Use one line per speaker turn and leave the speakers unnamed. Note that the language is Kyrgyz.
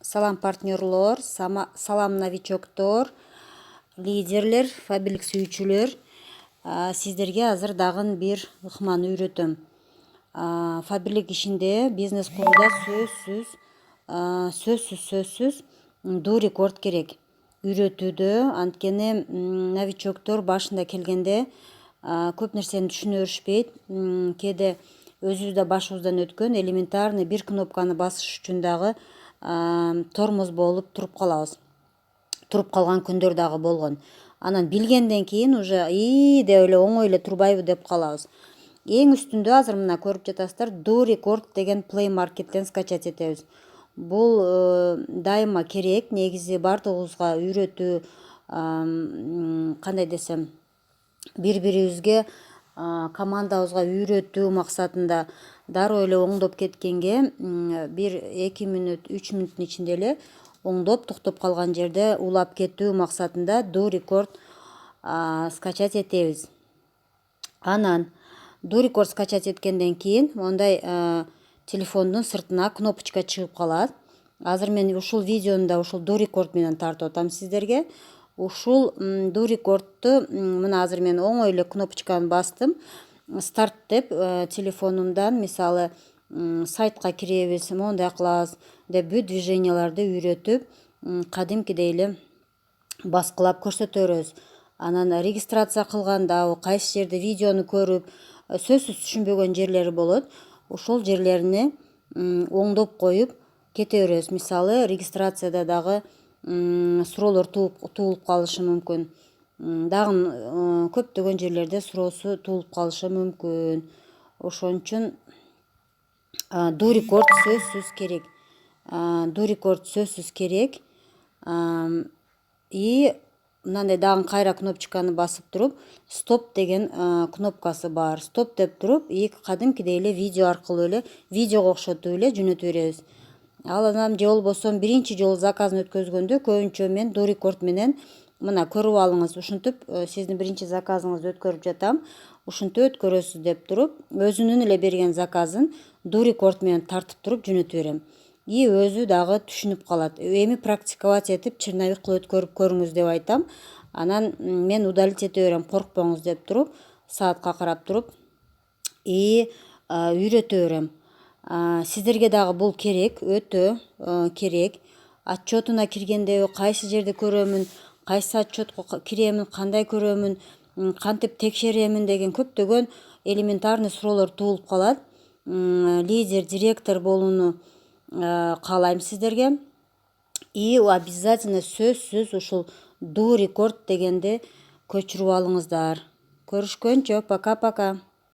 Салам партнерлор, салам новичоктор, лидерлер, фабилик сүйүүчүлөр. Сиздерге азыр дагы бир ыкманы үйрөтөм. Фабилик ишинде, бизнес куруда сөзсүз дуу рекорд керек. Үйрөтүүдө, анткени новичоктор башында келгенде көп нерсени түшүнө беришпейт. Кээде өзүбүз да башыбыздан өткөн элементарный бир кнопканы басыш үчүн дагы тормоз болуп туруп калабыз. Туруп калган күндөр дагы болгон. Анан билгенден кийин уже деп эле оңой эле турбайбы деп калабыз. Эң үстүндө азыр мына көрүп жатасыздар, Do Record деген Play Market'тен скачать этебиз. Бул дайыма керек, негизи бардыгыбызга үйрөтүү, кандай десем, бири-бирибизге командабызга үйрөтүү максатында дароо эле оңдоп кеткенге 1-2 мүнөт, 3 мүнөттүн ичинде эле оңдоп токтоп калган жерде улап кетүү максатында Do Record скачать этебиз. Анан Do Record скачать эткенден кийин мондай телефондун сыртына кнопочка чыгып калат. Азыр мен ушул видеону да ушул Do Record менен тартып атам сиздерге. Ушул Do Record'ту мына азыр мен оңой эле кнопочканы бастым. Старт деп телефонумдан мисалы сайтка киребиз, мондай кылабыз деп бүт движенияларды үйрөтүп, кадимкидей эле баскылап көрсөтө беребиз. Анан регистрация кылганда, кайсы жерде видеону көрүп, сөзсүз түшүнбөгөн жерлери болот. Ошол жерлерини оңдоп коюп кете беребиз. Мисалы регистрацияда дагы суроолор туулуп калышы мүмкүн. Дагы көптөгөн жерлерде суроосу туулуп калышы мүмкүн. Ошон үчүн Do Record сөзсүз керек. Do Record сөзсүз керек. И мындай дагы кайра кнопочканы басып туруп, стоп деген кнопкасы бар. Стоп деп туруп, кадимкидей эле видео аркылуу эле, видеого окшотуп эле жөнөтө беребиз. Ал анан же болбосо биринчи жолу заказын өткөзгөндө көбүнчө мен Do Record менен мына көрүп алыңыз, ушинтип сиздин биринчи заказыңызды өткөрүп жатам. Ушинтип өткөрөсүз деп туруп, өзүнүн эле берген заказын Do Record менен тартып туруп жөнөтө берем. И өзү дагы түшүнүп калат. Эми практиковать этип, чырнавик кылып өткөрүп көрүңүз деп айтам. Анан мен удалить эте берем, коркпоңуз деп туруп, саатка карап туруп, үйрөтө берем. Сиздерге дагы бул керек, өтө керек. Отчетуна киргенде кайсы жерде көрөмүн, кайсы отчетко киремин, кандай көрөмүн, кантип текшеремин деген көптөгөн элементарный суроолор туулуп калат. Лидер, директор болууну каалайм сиздерге. И обязательно сөзсүз ушул Do Record дегенди көчүрүп алыңыздар. Көрүшкөнчө, пока-пока.